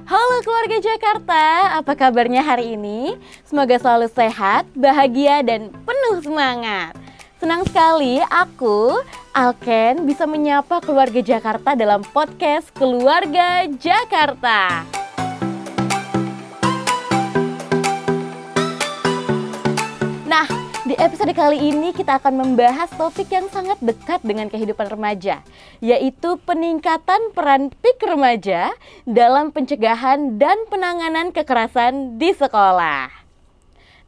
Halo keluarga Jakarta, apa kabarnya hari ini? Semoga selalu sehat, bahagia, dan penuh semangat. Senang sekali aku, Alken, bisa menyapa keluarga Jakarta dalam podcast Keluarga Jakarta. Nah, di episode kali ini kita akan membahas topik yang sangat dekat dengan kehidupan remaja, yaitu peningkatan peran PIK remaja dalam pencegahan dan penanganan kekerasan di sekolah.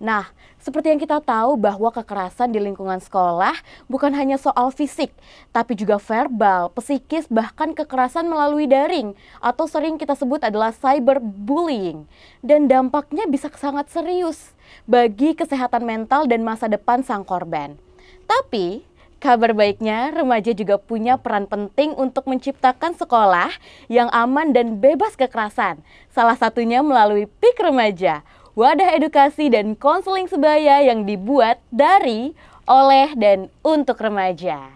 Nah, seperti yang kita tahu bahwa kekerasan di lingkungan sekolah bukan hanya soal fisik, tapi juga verbal, psikis, bahkan kekerasan melalui daring atau sering kita sebut adalah cyberbullying. Dan dampaknya bisa sangat serius bagi kesehatan mental dan masa depan sang korban. Tapi kabar baiknya, remaja juga punya peran penting untuk menciptakan sekolah yang aman dan bebas kekerasan. Salah satunya melalui PIK Remaja, wadah edukasi dan konseling sebaya yang dibuat dari, oleh, dan untuk remaja.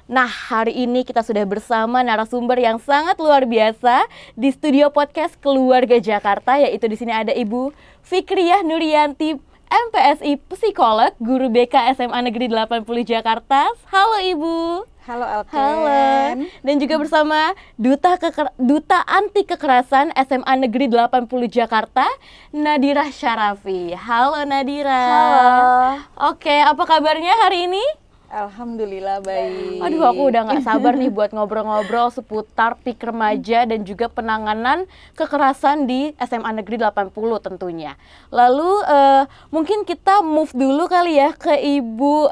Nah, hari ini kita sudah bersama narasumber yang sangat luar biasa di studio podcast Keluarga Jakarta, yaitu di sini ada Ibu Fikriyah Nurianti, MPSI Psikolog, Guru BK SMA Negeri 80 Jakarta. Halo Ibu. Halo Alken. Halo. Dan juga bersama Duta Anti Kekerasan SMA Negeri 80 Jakarta, Nadira Syarafi. Halo Nadira. Halo. Oke, apa kabarnya hari ini? Alhamdulillah baik. Aduh, aku udah gak sabar nih buat ngobrol-ngobrol seputar PIK remaja dan juga penanganan kekerasan di SMA Negeri 80 tentunya. Lalu mungkin kita move dulu kali ya ke Ibu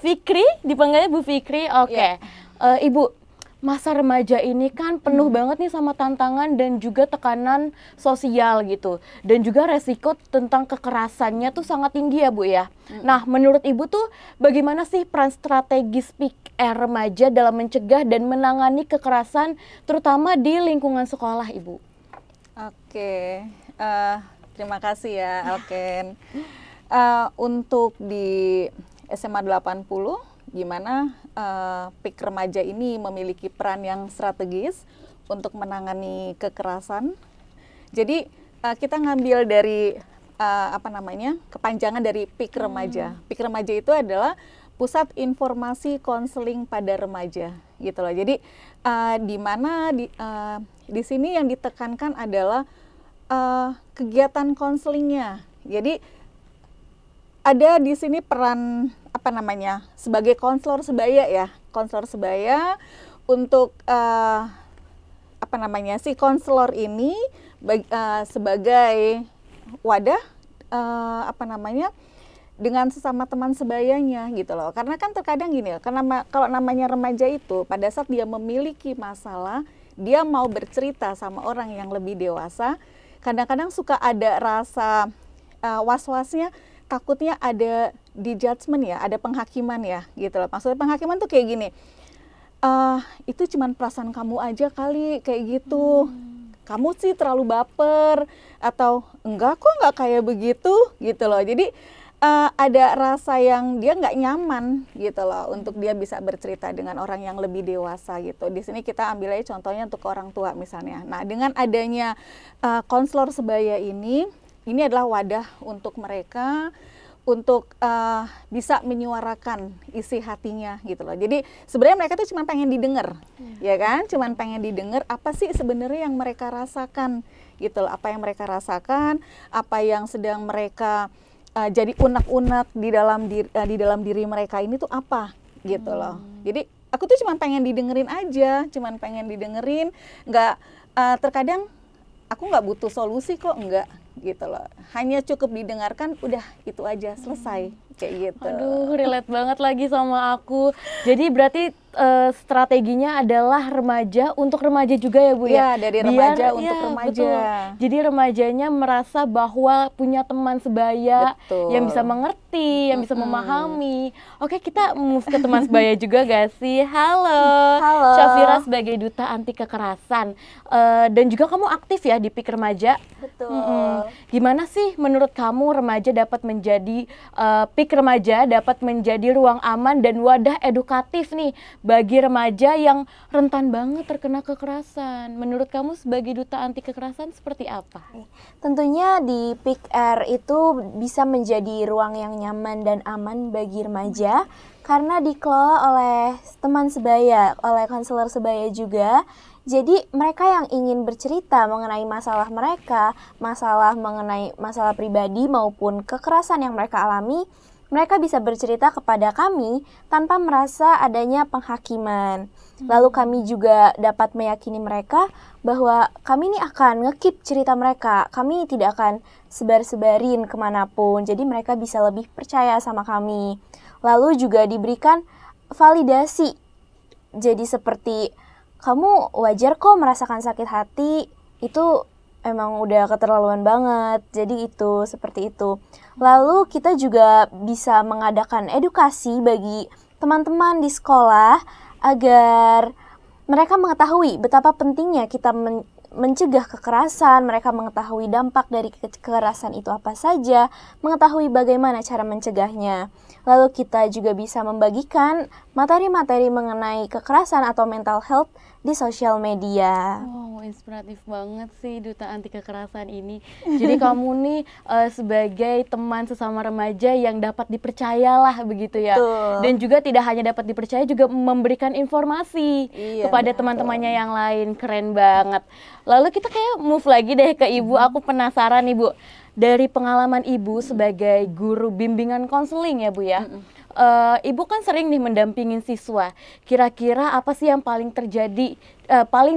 Fikri, dipanggilnya Bu Fikri. Oke. Ibu, masa remaja ini kan penuh banget nih sama tantangan dan juga tekanan sosial gitu. Dan juga resiko tentang kekerasannya tuh sangat tinggi ya Bu ya. Nah, menurut Ibu tuh bagaimana sih peran strategis PIK remaja dalam mencegah dan menangani kekerasan terutama di lingkungan sekolah Ibu? Oke, terima kasih ya Alken. Untuk di SMA 80, gimana PIK remaja ini memiliki peran yang strategis untuk menangani kekerasan. Jadi kita ngambil dari kepanjangan dari PIK remaja. PIK remaja itu adalah Pusat Informasi Konseling pada Remaja, gitu loh. Jadi di sini yang ditekankan adalah kegiatan konselingnya. Jadi ada di sini peran sebagai konselor sebaya ya, konselor sebaya untuk si konselor ini sebagai wadah dengan sesama teman sebayanya gitu loh. Karena kan terkadang gini, karena kalau namanya remaja itu pada saat dia memiliki masalah, dia mau bercerita sama orang yang lebih dewasa, kadang-kadang suka ada rasa was-wasnya, takutnya ada di judgement ya, ada penghakiman ya gitu loh. Maksudnya penghakiman tuh kayak gini, itu cuman perasaan kamu aja kali kayak gitu, kamu sih terlalu baper, atau enggak kok nggak kayak begitu gitu loh. Jadi ada rasa yang dia nggak nyaman gitu loh untuk dia bisa bercerita dengan orang yang lebih dewasa gitu. Di sini kita ambil aja contohnya untuk orang tua misalnya. Nah, dengan adanya konselor sebaya ini adalah wadah untuk mereka untuk bisa menyuarakan isi hatinya gitu loh. Jadi sebenarnya mereka tuh cuma pengen didengar, ya kan? Cuma pengen didengar apa sih sebenarnya yang mereka rasakan gitu loh. Apa yang mereka rasakan, apa yang sedang mereka jadi unek-unek di dalam diri mereka ini tuh apa gitu loh. Jadi aku tuh cuma pengen didengerin aja, cuma pengen didengerin, nggak terkadang aku nggak butuh solusi kok, enggak gitu loh. Hanya cukup didengarkan, udah itu aja, selesai kayak gitu. Aduh, relate banget lagi sama aku. Jadi berarti strateginya adalah remaja untuk remaja juga ya Bu ya? Iya, dari remaja untuk remaja. Betul. Jadi remajanya merasa bahwa punya teman sebaya yang bisa mengerti, yang bisa memahami. Oke, kita move ke teman sebaya juga gak sih? Halo. Halo. Syafira sebagai Duta Anti Kekerasan. Dan juga kamu aktif ya di PIK Remaja. Betul. Gimana sih menurut kamu remaja dapat menjadi PIK PIK Remaja dapat menjadi ruang aman dan wadah edukatif nih bagi remaja yang rentan banget terkena kekerasan. Menurut kamu sebagai duta anti kekerasan seperti apa? Tentunya di PIK R itu bisa menjadi ruang yang nyaman dan aman bagi remaja karena dikelola oleh teman sebaya, oleh konselor sebaya juga. Jadi mereka yang ingin bercerita mengenai masalah mereka, mengenai masalah pribadi maupun kekerasan yang mereka alami, mereka bisa bercerita kepada kami tanpa merasa adanya penghakiman. Lalu kami juga dapat meyakini mereka bahwa kami ini akan ngekip cerita mereka. Kami tidak akan sebar-sebarin kemanapun, jadi mereka bisa lebih percaya sama kami. Lalu juga diberikan validasi. Jadi seperti, kamu wajar kok merasakan sakit hati, itu emang udah keterlaluan banget. Jadi itu, seperti itu. Lalu kita juga bisa mengadakan edukasi bagi teman-teman di sekolah agar mereka mengetahui betapa pentingnya kita mencegah kekerasan, mereka mengetahui dampak dari kekerasan itu apa saja, mengetahui bagaimana cara mencegahnya. Lalu kita juga bisa membagikan materi-materi mengenai kekerasan atau mental health di sosial media. Wow, inspiratif banget sih duta anti kekerasan ini. Jadi kamu nih sebagai teman sesama remaja yang dapat dipercayalah begitu ya. Betul. Dan juga tidak hanya dapat dipercaya, juga memberikan informasi Iya, kepada betul. teman-temannya yang lain. Keren banget. Lalu kita kayak move lagi deh ke Ibu. Aku penasaran nih Bu, dari pengalaman Ibu sebagai guru bimbingan konseling ya Bu ya. Ibu kan sering nih mendampingin siswa. Kira-kira apa sih yang paling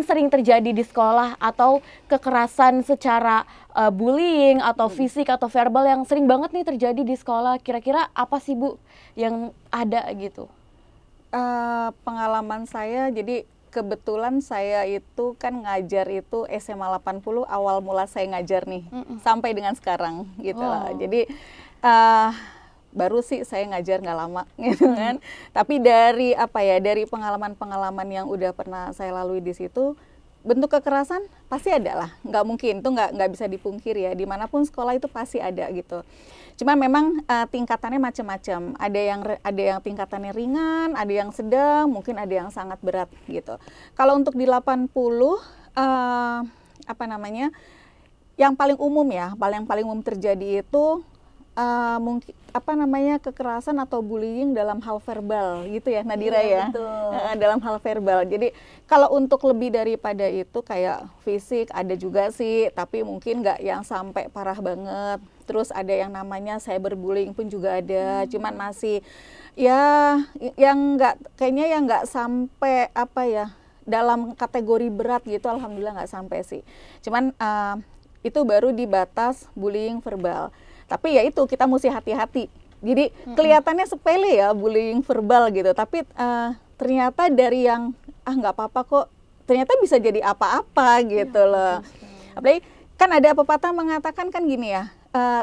sering terjadi di sekolah, atau kekerasan secara bullying atau fisik atau verbal yang sering banget nih terjadi di sekolah? Kira-kira apa sih Bu yang ada gitu? Pengalaman saya, jadi kebetulan saya itu kan ngajar itu SMA 80, awal mula saya ngajar nih sampai dengan sekarang gitu lah. Jadi baru sih saya ngajar nggak lama gitu kan. Tapi dari dari pengalaman-pengalaman yang udah pernah saya lalui di situ, bentuk kekerasan pasti ada lah, nggak mungkin, itu nggak bisa dipungkiri ya, dimanapun sekolah itu pasti ada gitu. Cuma memang tingkatannya macam-macam, ada yang tingkatannya ringan, ada yang sedang, mungkin ada yang sangat berat gitu. Kalau untuk di 80 yang paling umum ya, yang paling umum terjadi itu mungkin kekerasan atau bullying dalam hal verbal gitu ya Nadira ya. Dalam hal verbal. Jadi kalau untuk lebih daripada itu kayak fisik ada juga sih, tapi mungkin nggak yang sampai parah banget. Terus ada yang namanya cyberbullying pun juga ada, cuman masih ya yang nggak sampai dalam kategori berat gitu, alhamdulillah nggak sampai sih. Cuman itu baru di batas bullying verbal. Tapi ya itu kita mesti hati-hati. Jadi kelihatannya sepele ya bullying verbal gitu, tapi ternyata dari yang nggak apa-apa kok, ternyata bisa jadi apa-apa gitu loh. Apalagi kan ada pepatah mengatakan kan gini ya,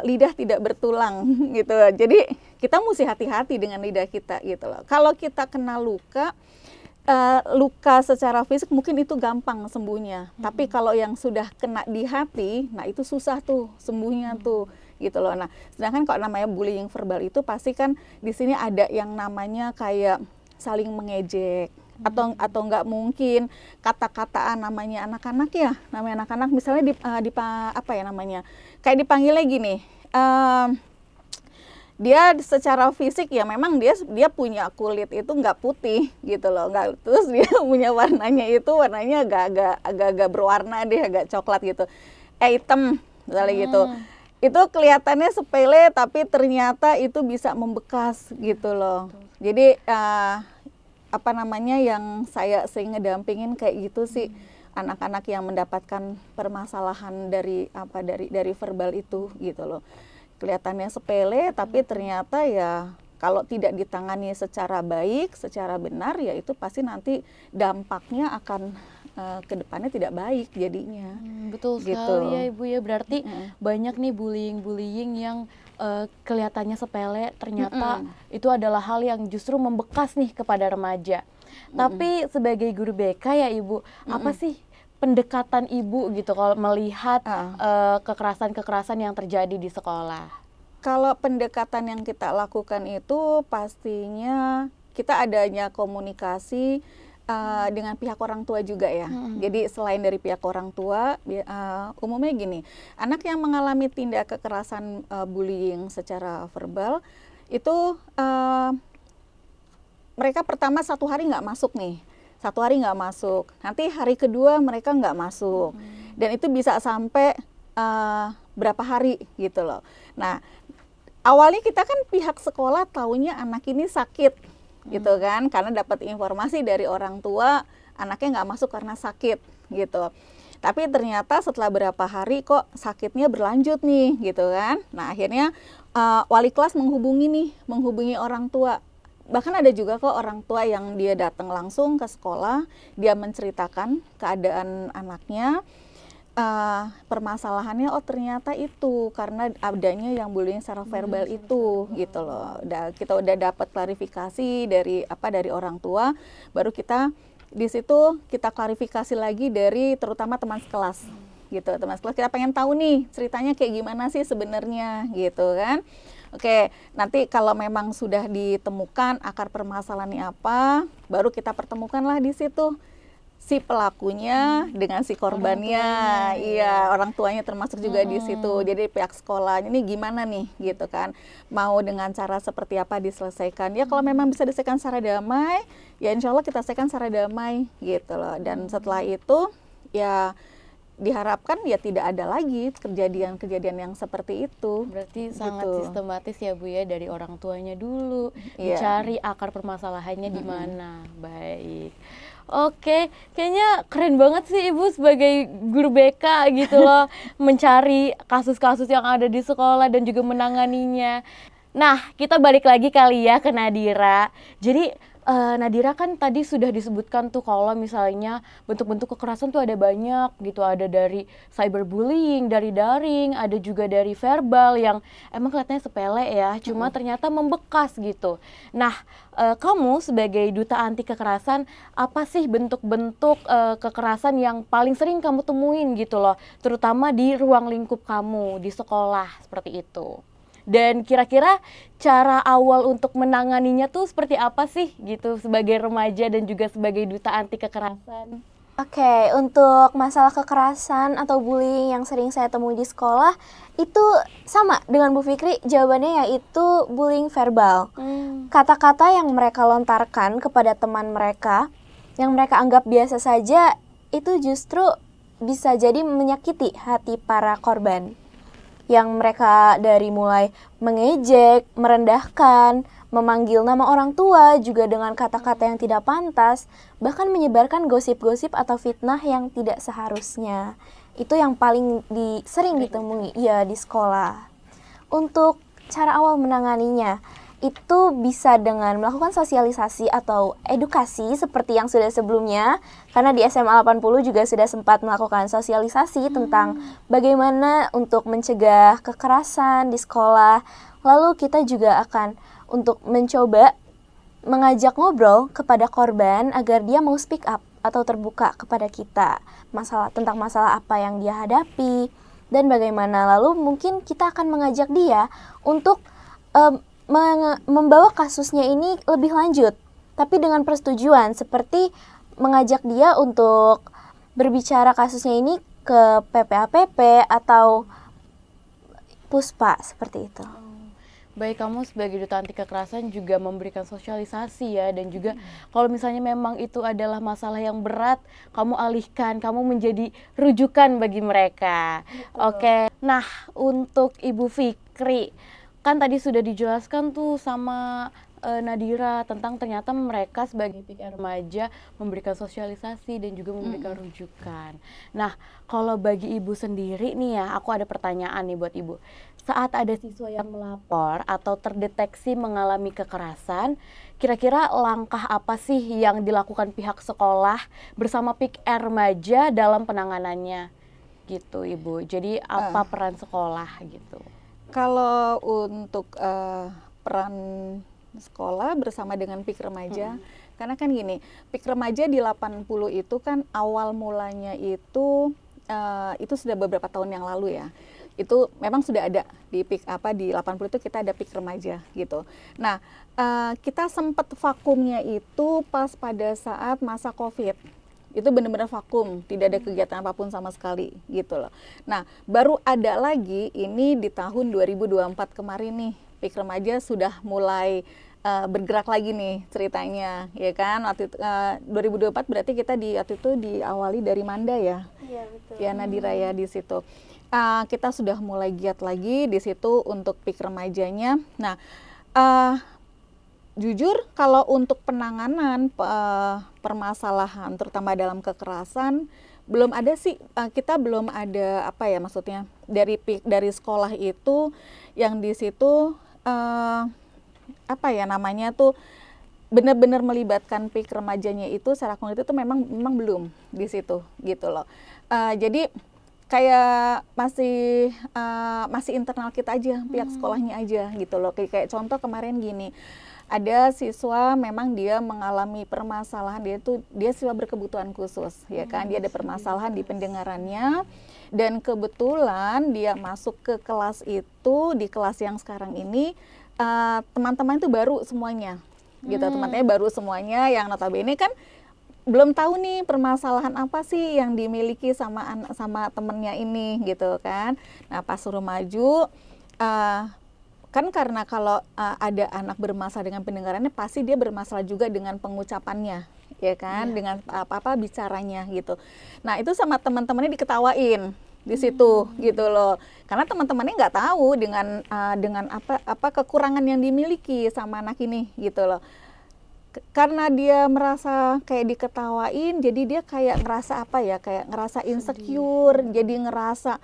lidah tidak bertulang gitu. Jadi kita mesti hati-hati dengan lidah kita gitu loh. Kalau kita kena luka secara fisik mungkin itu gampang sembuhnya. Tapi kalau yang sudah kena di hati, nah itu susah tuh sembuhnya tuh gitu loh. Nah, sedangkan kalau namanya bullying verbal itu pasti kan di sini ada yang namanya kayak saling mengejek atau nggak mungkin kata-kataan, namanya anak-anak ya, namanya anak-anak misalnya kayak dipanggilnya gini. Dia secara fisik ya memang dia punya kulit itu nggak putih gitu loh, terus dia punya warnanya agak-agak berwarna deh, agak coklat gitu, hitam misalnya gitu. Itu kelihatannya sepele tapi ternyata itu bisa membekas gitu loh. Jadi yang saya sering ngedampingin kayak gitu sih, anak-anak yang mendapatkan permasalahan dari verbal itu gitu loh. Kelihatannya sepele tapi ternyata ya kalau tidak ditangani secara baik, secara benar, ya itu pasti nanti dampaknya akan ke depannya tidak baik jadinya. Betul gitu. sekali ya Ibu ya, berarti banyak nih bullying yang kelihatannya sepele, ternyata itu adalah hal yang justru membekas nih kepada remaja. Tapi sebagai guru BK ya Ibu, apa sih pendekatan Ibu gitu kalau melihat kekerasan-kekerasan yang terjadi di sekolah? Kalau pendekatan yang kita lakukan itu pastinya kita adanya komunikasi dengan pihak orang tua juga ya. Jadi selain dari pihak orang tua, umumnya gini, anak yang mengalami tindak kekerasan bullying secara verbal itu mereka pertama 1 hari nggak masuk nih, 1 hari nggak masuk, nanti hari kedua mereka nggak masuk, dan itu bisa sampai berapa hari gitu loh. Nah, awalnya kita kan pihak sekolah taunya anak ini sakit gitu kan, karena dapat informasi dari orang tua anaknya nggak masuk karena sakit gitu. Tapi ternyata setelah berapa hari kok sakitnya berlanjut nih gitu kan. Nah, akhirnya wali kelas menghubungi orang tua. Bahkan ada juga kok orang tua yang dia datang langsung ke sekolah, dia menceritakan keadaan anaknya. Permasalahannya ternyata itu karena adanya yang bullying secara verbal itu gitu loh. Kita udah dapat klarifikasi dari orang tua, baru kita di situ kita klarifikasi lagi dari terutama teman sekelas gitu. Teman sekelas kita pengen tahu nih ceritanya kayak gimana sih sebenarnya gitu kan. Oke, nanti kalau memang sudah ditemukan akar permasalahannya apa, baru kita pertemukanlah di situ si pelakunya dengan si korbannya, orang tuanya termasuk juga di situ. Jadi pihak sekolah ini gimana nih, gitu kan? Mau dengan cara seperti apa diselesaikan? Ya kalau memang bisa diselesaikan secara damai, ya insya Allah kita selesaikan secara damai, gitu loh. Dan setelah itu, ya diharapkan ya tidak ada lagi kejadian-kejadian yang seperti itu. Berarti sangat gitu. sistematis ya Bu ya, dari orang tuanya dulu, dicari akar permasalahannya di mana. Baik. Oke, kayaknya keren banget sih Ibu sebagai guru BK gitu loh, mencari kasus-kasus yang ada di sekolah dan juga menanganinya. Nah, kita balik lagi kali ya ke Nadira. Jadi Nadira kan tadi sudah disebutkan tuh kalau misalnya bentuk-bentuk kekerasan tuh ada banyak gitu, ada dari cyberbullying, dari daring, ada juga dari verbal yang emang kelihatannya sepele ya, cuma ternyata membekas gitu. Nah, kamu sebagai duta anti kekerasan, apa sih bentuk-bentuk kekerasan yang paling sering kamu temuin gitu loh, terutama di ruang lingkup kamu, di sekolah, seperti itu? Dan kira-kira cara awal untuk menanganinya tuh seperti apa sih gitu sebagai remaja dan juga sebagai duta anti kekerasan? Oke, untuk masalah kekerasan atau bullying yang sering saya temui di sekolah itu sama dengan Bu Fikri, jawabannya yaitu bullying verbal. Kata-kata yang mereka lontarkan kepada teman mereka yang mereka anggap biasa saja itu justru bisa jadi menyakiti hati para korban. Yang mereka dari mulai mengejek, merendahkan, memanggil nama orang tua juga dengan kata-kata yang tidak pantas, bahkan menyebarkan gosip-gosip atau fitnah yang tidak seharusnya. Itu yang paling sering ditemui di sekolah. Untuk cara awal menanganinya, itu bisa dengan melakukan sosialisasi atau edukasi seperti yang sudah sebelumnya, karena di SMA 80 juga sudah sempat melakukan sosialisasi tentang bagaimana untuk mencegah kekerasan di sekolah. Lalu kita juga akan untuk mencoba mengajak ngobrol kepada korban agar dia mau speak up atau terbuka kepada kita tentang masalah apa yang dia hadapi dan bagaimana. Lalu mungkin kita akan mengajak dia untuk membawa kasusnya ini lebih lanjut, tapi dengan persetujuan, seperti mengajak dia untuk berbicara kasusnya ini ke PPAPP atau Puspa, seperti itu. Baik, kamu sebagai duta anti kekerasan juga memberikan sosialisasi ya, dan juga kalau misalnya memang itu adalah masalah yang berat, kamu alihkan, kamu menjadi rujukan bagi mereka. Oke, nah untuk Ibu Fikri, kan tadi sudah dijelaskan tuh sama Nadira tentang ternyata mereka sebagai PIK remaja memberikan sosialisasi dan juga memberikan rujukan. Nah, kalau bagi Ibu sendiri nih ya, aku ada pertanyaan nih buat Ibu. Saat ada siswa yang melapor atau terdeteksi mengalami kekerasan, kira-kira langkah apa sih yang dilakukan pihak sekolah bersama PIK remaja dalam penanganannya? Gitu Ibu. Jadi apa peran sekolah gitu? Kalau untuk peran sekolah bersama dengan PIK remaja, karena kan gini, PIK remaja di 80 itu kan awal mulanya itu itu sudah beberapa tahun yang lalu ya. Itu memang sudah ada di PIK di 80 itu kita ada PIK remaja gitu. Nah, kita sempat vakumnya itu pas pada saat masa COVID. Itu benar-benar vakum, tidak ada kegiatan apapun sama sekali gitu loh. Nah, baru ada lagi ini di tahun 2024 kemarin nih, PIK remaja sudah mulai bergerak lagi nih ceritanya, ya kan? Waktu itu, 2024 berarti kita waktu itu diawali dari Manda ya. Iya, betul. Ya, Nadira ya di situ. Kita sudah mulai giat lagi di situ untuk PIK remajanya. Nah, jujur kalau untuk penanganan permasalahan terutama dalam kekerasan belum ada sih, kita belum ada maksudnya dari sekolah itu yang di situ namanya tuh benar-benar melibatkan PIK remajanya itu secara konkret itu memang belum di situ gitu loh. Jadi kayak masih internal kita aja, pihak sekolahnya aja gitu loh. Kayak contoh kemarin gini, ada siswa memang dia mengalami permasalahan, dia siswa berkebutuhan khusus ya kan, dia ada permasalahan di pendengarannya dan kebetulan dia masuk ke kelas itu, di kelas yang sekarang ini teman-teman itu baru semuanya gitu, teman-temannya baru semuanya yang notabene kan belum tahu nih permasalahan apa sih yang dimiliki sama temennya ini gitu kan. Nah, pas suruh maju kan karena kalau ada anak bermasalah dengan pendengarannya pasti dia bermasalah juga dengan pengucapannya ya kan, dengan apa bicaranya gitu. Nah, itu sama teman-temannya diketawain di situ gitu loh, karena teman-temannya nggak tahu dengan apa kekurangan yang dimiliki sama anak ini gitu loh. Karena dia merasa kayak diketawain, jadi dia kayak ngerasa kayak ngerasa insecure, jadi ngerasa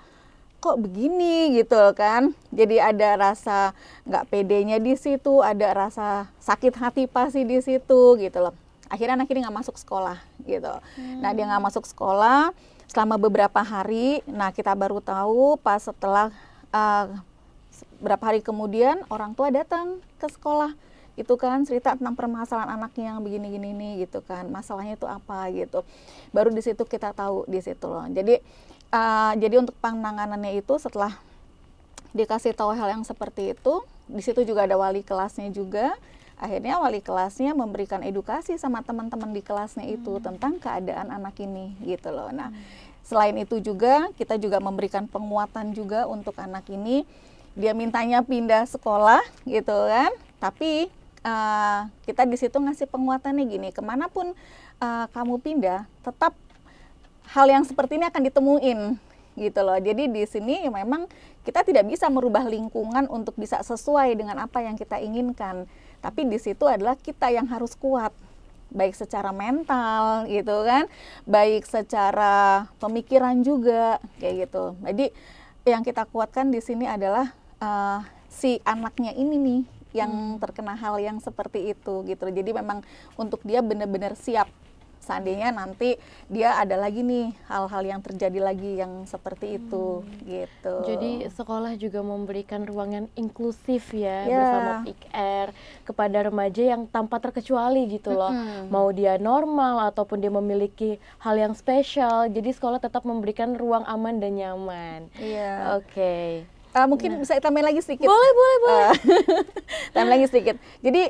kok begini gitu kan. Jadi ada rasa nggak pedenya di situ, ada rasa sakit hati pasti di situ gitu loh. Akhirnya anak ini nggak masuk sekolah gitu. Nah, dia nggak masuk sekolah selama beberapa hari. Nah, kita baru tahu pas setelah beberapa hari kemudian orang tua datang ke sekolah. Itu kan cerita tentang permasalahan anaknya yang begini-gini nih gitu kan, masalahnya itu apa gitu. Baru di situ kita tahu di situ loh. Jadi untuk penanganannya itu setelah dikasih tahu hal yang seperti itu, di situ juga ada wali kelasnya juga. Akhirnya wali kelasnya memberikan edukasi sama teman-teman di kelasnya itu tentang keadaan anak ini gitu loh. Nah, selain itu juga kita juga memberikan penguatan juga untuk anak ini. Dia mintanya pindah sekolah gitu kan, tapi kita di situ ngasih penguatannya gini, kemanapun kamu pindah, tetap hal yang seperti ini akan ditemuin gitu loh. Jadi di sini memang kita tidak bisa merubah lingkungan untuk bisa sesuai dengan apa yang kita inginkan, tapi di situ adalah kita yang harus kuat, baik secara mental gitu kan, baik secara pemikiran juga kayak gitu. Jadi yang kita kuatkan di sini adalah si anaknya ini nih yang terkena hal yang seperti itu gitu. Jadi memang untuk dia benar-benar siap seandainya nanti dia ada lagi nih hal-hal yang terjadi lagi yang seperti itu gitu. Jadi sekolah juga memberikan ruangan inklusif ya bersama PIK R kepada remaja yang tanpa terkecuali gitu loh. Mau dia normal ataupun dia memiliki hal yang spesial, jadi sekolah tetap memberikan ruang aman dan nyaman. Iya. Oke. Mungkin bisa tambahin lagi sedikit. Boleh. Tambahin lagi sedikit. Jadi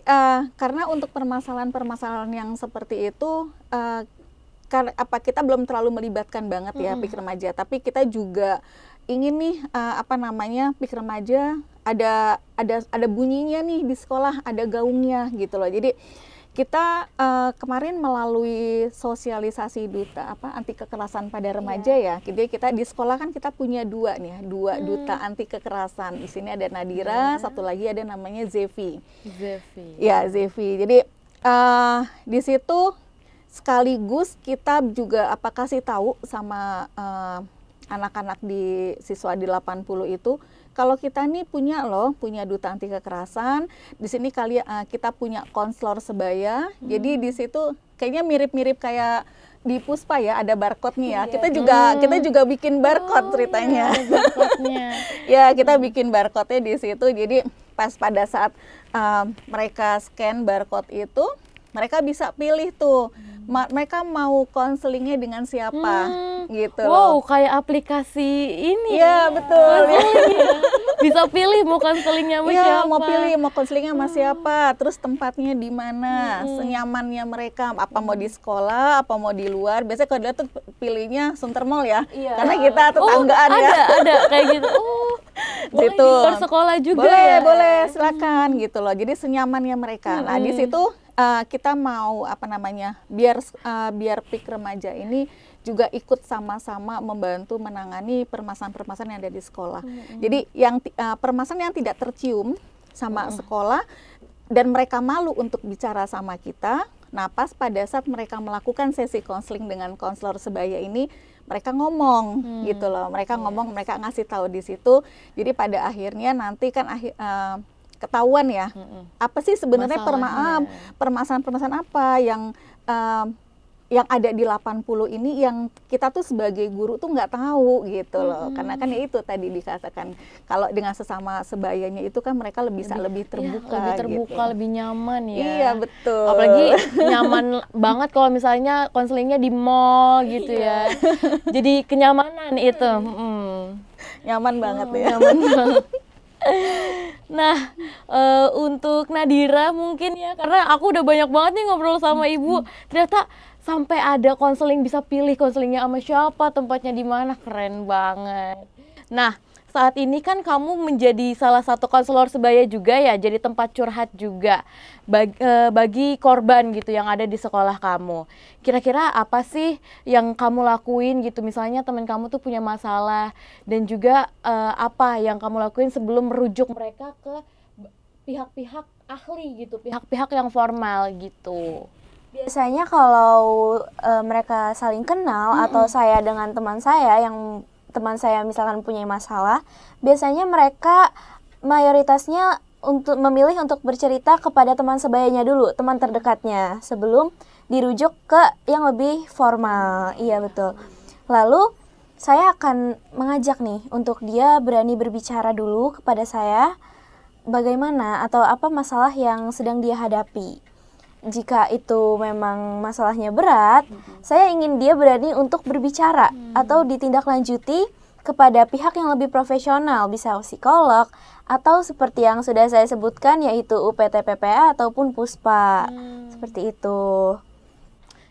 karena untuk permasalahan-permasalahan yang seperti itu, kita belum terlalu melibatkan banget ya PIK remaja, tapi kita juga ingin nih PIK remaja ada bunyinya nih di sekolah, ada gaungnya gitu loh. Jadi kita kemarin melalui sosialisasi duta anti kekerasan pada remaja ya. Jadi kita di sekolah kan kita punya dua duta anti kekerasan. Di sini ada Nadira, satu lagi ada namanya Zevi. Ya, Zevi. Jadi di situ sekaligus kita juga kasih tahu sama anak-anak di siswa di 80 itu, kalau kita nih punya duta anti kekerasan. Di sini kita punya konselor sebaya. Jadi di situ kayaknya mirip-mirip kayak di Puspa ya, ada barcode nih ya. Kita juga bikin barcode ceritanya. Ya, kita bikin barcode-nya di situ. Jadi pas pada saat mereka scan barcode itu, mereka bisa pilih tuh mereka mau konselingnya dengan siapa gitu Wow, loh. kayak aplikasi ini. Iya betul. Bisa pilih mau konselingnya sama Iya, siapa. mau pilih mau konselingnya sama siapa, terus tempatnya di mana, senyamannya mereka, apa mau di sekolah, apa mau di luar. Biasanya kalau dia tuh pilihnya Sunter Mall ya, karena kita tetanggaan ya. Ada kayak gitu. Oh, boleh Situ. di luar sekolah juga Boleh, ya. boleh, silakan gitu loh. Jadi senyamannya mereka. Nah, di situ kita mau apa namanya? Biar PIK remaja ini juga ikut sama-sama membantu menangani permasalahan-permasalahan yang ada di sekolah. Jadi yang permasalahan yang tidak tercium sama sekolah dan mereka malu untuk bicara sama kita. Nah, pas pada saat mereka melakukan sesi konseling dengan konselor sebaya ini, mereka ngomong gitu loh. Mereka ngomong, mereka ngasih tahu di situ. Jadi pada akhirnya nanti kan ketahuan ya. Apa sih sebenarnya permasalahan-permasalahan apa yang ada di 80 ini yang kita tuh sebagai guru tuh nggak tahu gitu loh. Karena kan ya itu tadi dikatakan kalau dengan sesama sebayanya itu kan mereka lebih terbuka, lebih terbuka, gitu. lebih nyaman ya. Iya betul. Apalagi nyaman banget kalau misalnya konselingnya di mall gitu ya. Jadi kenyamanan itu. Nyaman banget ya. Nyaman banget. Nah, untuk Nadira mungkin ya, karena aku udah banyak banget nih ngobrol sama ibu. Ternyata sampai ada konseling, bisa pilih konselingnya sama siapa, tempatnya di mana, keren banget. Nah, saat ini kan kamu menjadi salah satu konselor sebaya juga ya, jadi tempat curhat juga bagi korban gitu yang ada di sekolah kamu. Kira-kira apa sih yang kamu lakuin gitu, misalnya teman kamu tuh punya masalah, dan juga apa yang kamu lakuin sebelum merujuk mereka ke pihak-pihak ahli gitu, pihak-pihak yang formal gitu. Biasanya kalau mereka saling kenal atau saya dengan teman saya yang teman saya misalkan punya masalah, biasanya mereka mayoritasnya untuk memilih untuk bercerita kepada teman sebayanya dulu, teman terdekatnya, sebelum dirujuk ke yang lebih formal. Iya betul. Lalu saya akan mengajak nih untuk dia berani berbicara dulu kepada saya bagaimana atau apa masalah yang sedang dia hadapi. Jika itu memang masalahnya berat, saya ingin dia berani untuk berbicara atau ditindaklanjuti kepada pihak yang lebih profesional, bisa psikolog atau seperti yang sudah saya sebutkan yaitu UPT-PPA ataupun Puspa. Seperti itu.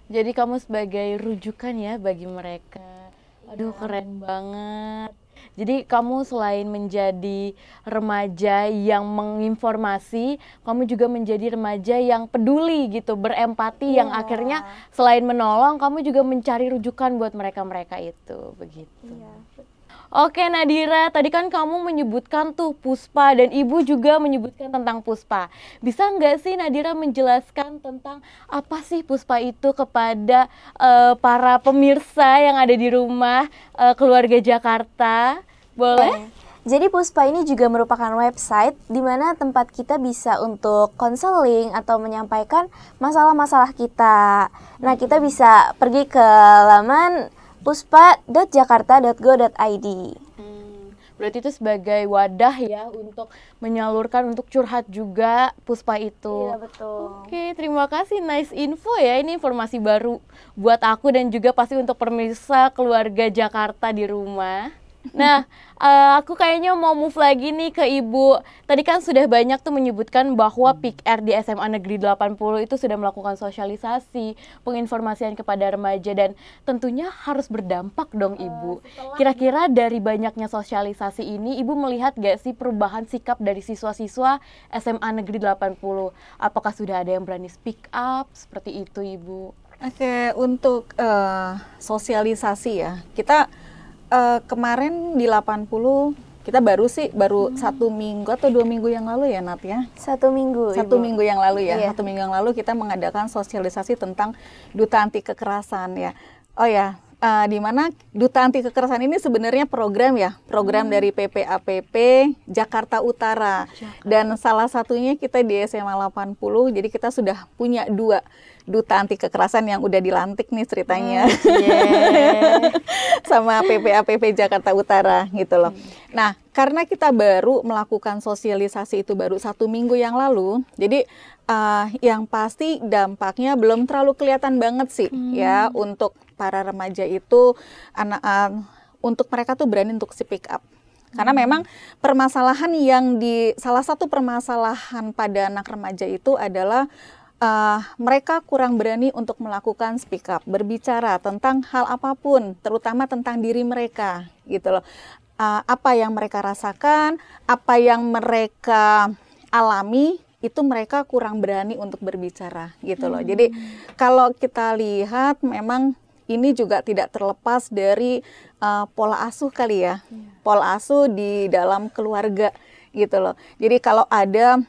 Jadi kamu sebagai rujukan ya bagi mereka. Aduh, keren banget. Jadi kamu selain menjadi remaja yang menginformasi, kamu juga menjadi remaja yang peduli gitu, berempati, yang akhirnya selain menolong, kamu juga mencari rujukan buat mereka-mereka itu, begitu. Oke Nadira, tadi kan kamu menyebutkan tuh Puspa dan ibu juga menyebutkan tentang Puspa. Bisa nggak sih Nadira menjelaskan tentang apa sih Puspa itu kepada para pemirsa yang ada di rumah keluarga Jakarta? Boleh? Jadi Puspa ini juga merupakan website di mana tempat kita bisa untuk konseling atau menyampaikan masalah-masalah kita. Nah, kita bisa pergi ke laman puspa.jakarta.go.id. Berarti itu sebagai wadah ya untuk menyalurkan, untuk curhat juga Puspa itu. Iya, betul. Oke, terima kasih, nice info ya. Ini informasi baru buat aku dan juga pasti untuk pemirsa keluarga Jakarta di rumah. Nah, aku kayaknya mau move lagi nih ke Ibu. Tadi kan sudah banyak tuh menyebutkan bahwa PIK-R di SMA Negeri 80 itu sudah melakukan sosialisasi, penginformasian kepada remaja, dan tentunya harus berdampak dong Ibu. Kira-kira dari banyaknya sosialisasi ini, Ibu melihat gak sih perubahan sikap dari siswa-siswa SMA Negeri 80? Apakah sudah ada yang berani speak up? Seperti itu Ibu. Oke, untuk sosialisasi ya, kita kemarin di 80 kita baru 1 minggu atau 2 minggu yang lalu ya Nat ya? 1 minggu. 1 minggu yang lalu ya, Iya. 1 minggu yang lalu kita mengadakan sosialisasi tentang duta anti kekerasan ya. Oh ya, di mana Duta Anti Kekerasan ini sebenarnya program dari PPAPP Jakarta Utara. Dan salah satunya kita di SMA 80, jadi kita sudah punya 2 Duta Anti Kekerasan yang udah dilantik nih ceritanya. Sama PPAPP Jakarta Utara gitu loh. Nah, karena kita baru melakukan sosialisasi itu baru 1 minggu yang lalu, jadi yang pasti dampaknya belum terlalu kelihatan banget sih ya untuk para remaja itu, untuk mereka tuh berani untuk speak up. Karena memang permasalahan salah satu permasalahan pada anak remaja itu adalah mereka kurang berani untuk melakukan speak up, berbicara tentang hal apapun, terutama tentang diri mereka gitu loh. Apa yang mereka rasakan, apa yang mereka alami, itu mereka kurang berani untuk berbicara gitu loh. Jadi kalau kita lihat memang ini juga tidak terlepas dari pola asuh kali ya, pola asuh di dalam keluarga gitu loh. Jadi kalau ada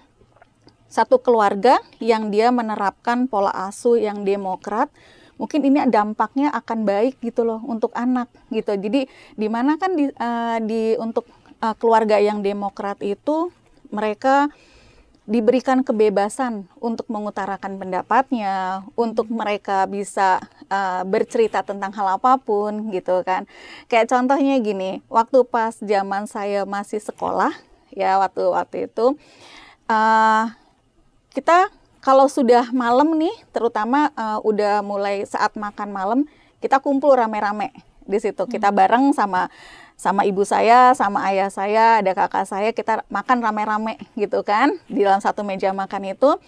satu keluarga yang dia menerapkan pola asuh yang demokrat, mungkin ini dampaknya akan baik gitu loh untuk anak gitu. Jadi di mana kan untuk keluarga yang demokrat itu mereka diberikan kebebasan untuk mengutarakan pendapatnya, untuk mereka bisa bercerita tentang hal apapun gitu kan. Kayak contohnya gini, waktu pas zaman saya masih sekolah ya, waktu itu kita kalau sudah malam nih, terutama udah mulai saat makan malam, kita kumpul rame-rame di situ. Kita bareng sama ibu saya, sama ayah saya, ada kakak saya, kita makan rame-rame gitu kan di dalam satu meja makan itu.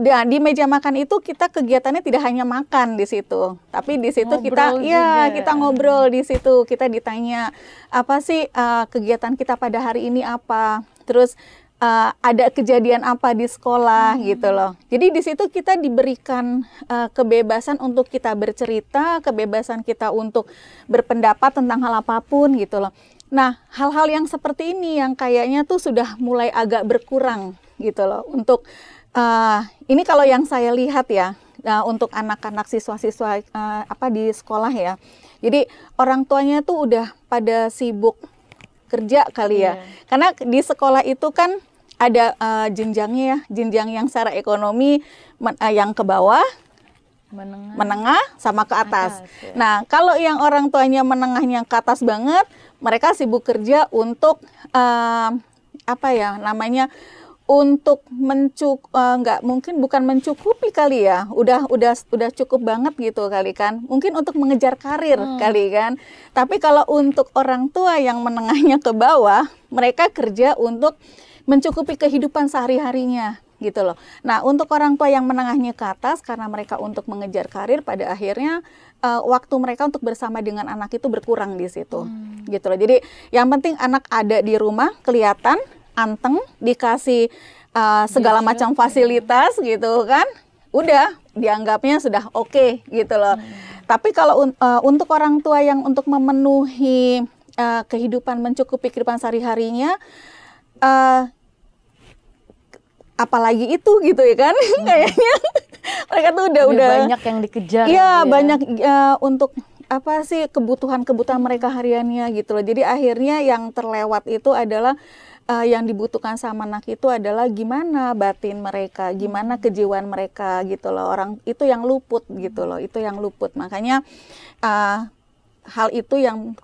Dan di meja makan itu kita kegiatannya tidak hanya makan di situ, tapi di situ kita ngobrol di situ, kita ditanya apa sih kegiatan kita pada hari ini apa, terus ada kejadian apa di sekolah gitu loh. Jadi di situ kita diberikan kebebasan untuk kita bercerita, kebebasan kita untuk berpendapat tentang hal apapun gitu loh. Nah, hal-hal yang seperti ini yang kayaknya tuh sudah mulai agak berkurang gitu loh. Untuk ini kalau yang saya lihat ya, untuk anak-anak siswa-siswa di sekolah ya. Jadi orang tuanya tuh udah pada sibuk kerja kali ya. Karena di sekolah itu kan ada jenjangnya ya, jenjang yang secara ekonomi yang ke bawah, menengah sama ke atas. Ya. Nah, kalau yang orang tuanya menengahnya ke atas banget, mereka sibuk kerja untuk untuk bukan mencukupi kali ya, udah cukup banget gitu kali kan, mungkin untuk mengejar karir kali kan. Tapi kalau untuk orang tua yang menengahnya ke bawah, mereka kerja untuk mencukupi kehidupan sehari-harinya gitu loh. Nah, untuk orang tua yang menengahnya ke atas, karena mereka untuk mengejar karir, pada akhirnya waktu mereka untuk bersama dengan anak itu berkurang di situ gitu loh. Jadi yang penting anak ada di rumah, kelihatan anteng, dikasih segala macam fasilitas gitu kan, udah dianggapnya sudah oke gitu loh. Tapi kalau untuk orang tua yang untuk memenuhi kehidupan, mencukupi kehidupan sehari-harinya, apalagi itu gitu ya kan, kayaknya mereka tuh udah banyak yang dikejar. Iya, banyak untuk apa sih kebutuhan mereka hariannya gitu loh. Jadi akhirnya yang terlewat itu adalah yang dibutuhkan sama anak itu adalah gimana batin mereka, gimana kejiwaan mereka gitu loh. Orang itu yang luput gitu loh, itu yang luput. Makanya hal itu yang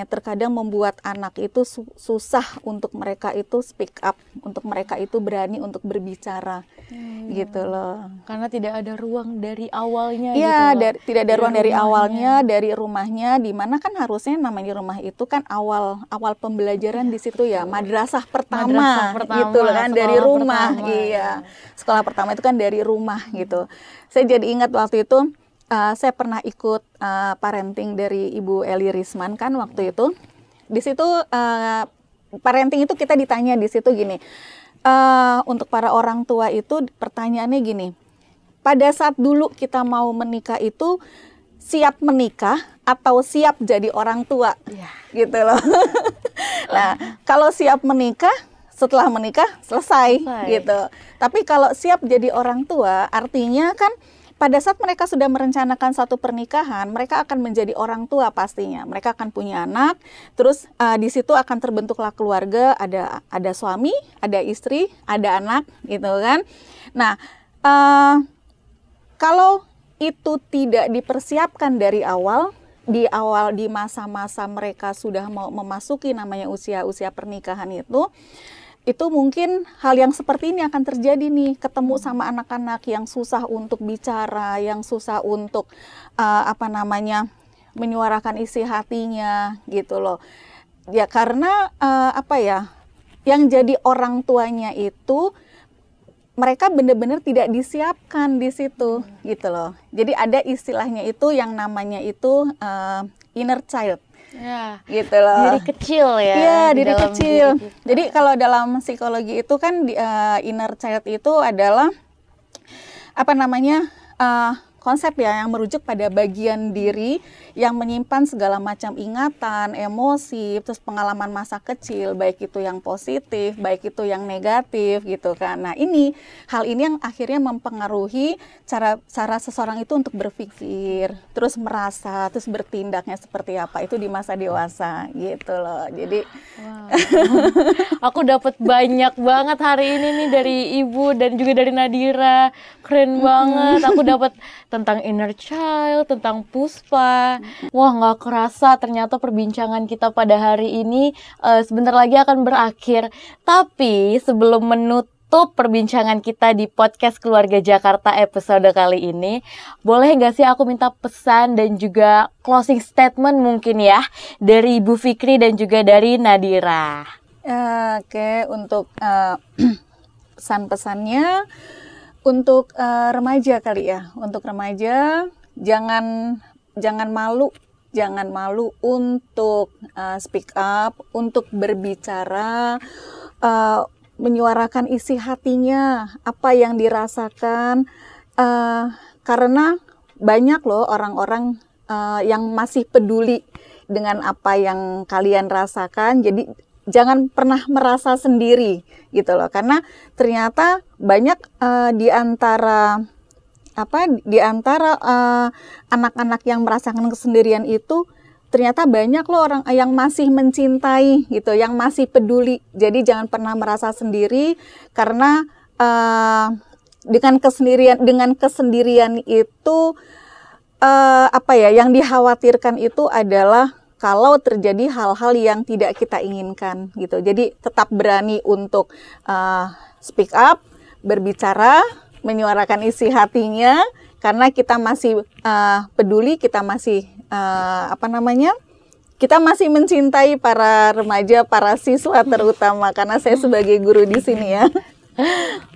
terkadang membuat anak itu susah untuk mereka itu speak up, untuk mereka itu berani untuk berbicara gitu loh. Karena tidak ada ruang dari awalnya. Iya, gitu tidak ada ruang dari awalnya, dari rumahnya, di mana kan harusnya namanya rumah itu kan awal pembelajaran di situ ya, madrasah pertama gitu loh kan, dari rumah. Iya, sekolah pertama itu kan dari rumah gitu. Saya jadi ingat waktu itu. Saya pernah ikut parenting dari Ibu Eli Risman kan waktu itu. Di situ parenting itu kita ditanya di situ gini, untuk para orang tua itu pertanyaannya gini, pada saat dulu kita mau menikah itu siap menikah atau siap jadi orang tua, gitu loh. Nah, kalau siap menikah, setelah menikah selesai gitu. Tapi kalau siap jadi orang tua, artinya kan pada saat mereka sudah merencanakan satu pernikahan, mereka akan menjadi orang tua pastinya. Mereka akan punya anak, terus di situ akan terbentuklah keluarga, ada suami, ada istri, ada anak, gitu kan. Nah, kalau itu tidak dipersiapkan dari awal, di masa-masa mereka sudah mau memasuki namanya usia pernikahan itu mungkin hal yang seperti ini akan terjadi nih, ketemu sama anak-anak yang susah untuk bicara, yang susah untuk menyuarakan isi hatinya gitu loh. Ya karena yang jadi orang tuanya itu mereka benar-benar tidak disiapkan di situ gitu loh. Jadi ada istilahnya itu yang namanya itu inner child. Ya, gitu loh. diri kecil ya. Iya, diri dalam kecil. diri kita. Jadi kalau dalam psikologi itu kan inner child itu adalah konsep ya yang merujuk pada bagian diri yang menyimpan segala macam ingatan, emosi, terus pengalaman masa kecil, baik itu yang positif, baik itu yang negatif gitu kan. Nah, hal ini yang akhirnya mempengaruhi cara seseorang itu untuk berpikir, terus merasa, terus bertindaknya seperti apa itu di masa dewasa gitu loh. Jadi aku dapat banyak banget hari ini nih dari Ibu dan juga dari Nadira. Keren banget. Aku dapat tentang inner child, tentang Puspa. Wah, nggak kerasa ternyata perbincangan kita pada hari ini sebentar lagi akan berakhir. Tapi sebelum menutup perbincangan kita di podcast Keluarga Jakarta episode kali ini, boleh nggak sih aku minta pesan dan juga closing statement mungkin ya dari Ibu Fikri dan juga dari Nadira. Oke, untuk pesan-pesannya untuk remaja kali ya. Untuk remaja jangan malu untuk speak up, untuk berbicara, menyuarakan isi hatinya, apa yang dirasakan, karena banyak loh orang-orang yang masih peduli dengan apa yang kalian rasakan. Jadi jangan pernah merasa sendiri gitu loh, karena ternyata banyak di antara anak-anak yang merasakan kesendirian itu ternyata banyak loh orang yang masih mencintai gitu, yang masih peduli. Jadi jangan pernah merasa sendiri, karena dengan kesendirian itu yang dikhawatirkan itu adalah kalau terjadi hal-hal yang tidak kita inginkan gitu. Jadi tetap berani untuk speak up, berbicara, menyuarakan isi hatinya, karena kita masih peduli, kita masih kita masih mencintai para remaja, para siswa terutama, karena saya sebagai guru di sini ya.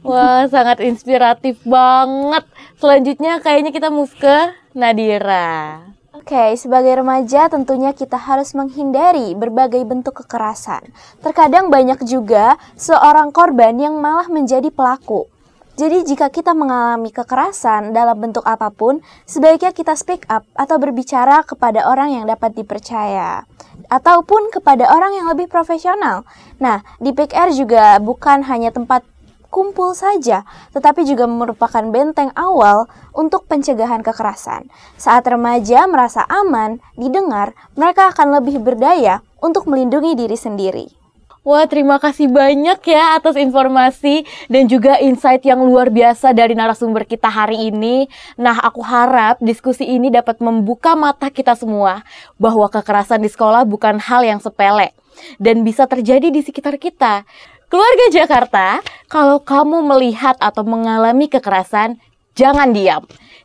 Wah, sangat inspiratif banget. Selanjutnya kayaknya kita move ke Nadira. Oke, sebagai remaja tentunya kita harus menghindari berbagai bentuk kekerasan. Terkadang banyak juga seorang korban yang malah menjadi pelaku. Jadi jika kita mengalami kekerasan dalam bentuk apapun, sebaiknya kita speak up atau berbicara kepada orang yang dapat dipercaya, ataupun kepada orang yang lebih profesional. Nah, di PIK-R juga bukan hanya tempat kumpul saja, tetapi juga merupakan benteng awal untuk pencegahan kekerasan. Saat remaja merasa aman, didengar, mereka akan lebih berdaya untuk melindungi diri sendiri. Wah, terima kasih banyak ya atas informasi dan juga insight yang luar biasa dari narasumber kita hari ini. Nah, aku harap diskusi ini dapat membuka mata kita semua bahwa kekerasan di sekolah bukan hal yang sepele dan bisa terjadi di sekitar kita. Keluarga Jakarta, kalau kamu melihat atau mengalami kekerasan, jangan diam.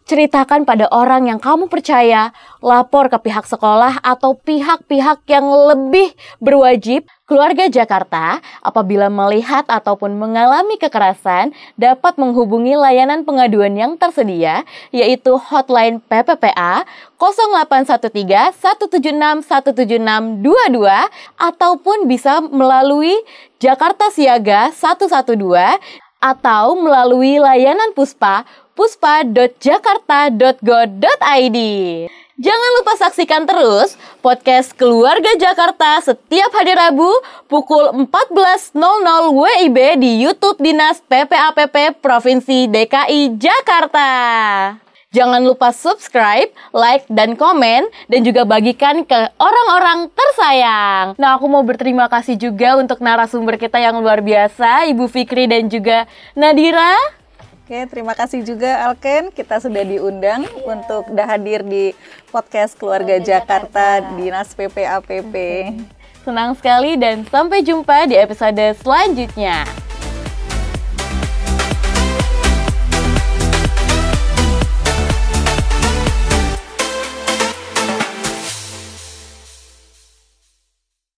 Ceritakan pada orang yang kamu percaya, lapor ke pihak sekolah atau pihak-pihak yang lebih berwajib. Keluarga Jakarta, apabila melihat ataupun mengalami kekerasan, dapat menghubungi layanan pengaduan yang tersedia, yaitu hotline PPPA 0813 176 17622, ataupun bisa melalui Jakarta Siaga 112, atau melalui layanan Puspa, puspa.jakarta.go.id. Jangan lupa saksikan terus podcast Keluarga Jakarta setiap hari Rabu pukul 14.00 WIB di YouTube Dinas PPAPP Provinsi DKI Jakarta. Jangan lupa subscribe, like, dan komen, dan juga bagikan ke orang-orang tersayang. Nah, aku mau berterima kasih juga untuk narasumber kita yang luar biasa, Ibu Fikri dan juga Nadira. Oke, terima kasih juga Alken, kita sudah diundang untuk hadir di podcast Keluarga Jakarta Dinas PPAPP. Senang sekali dan sampai jumpa di episode selanjutnya.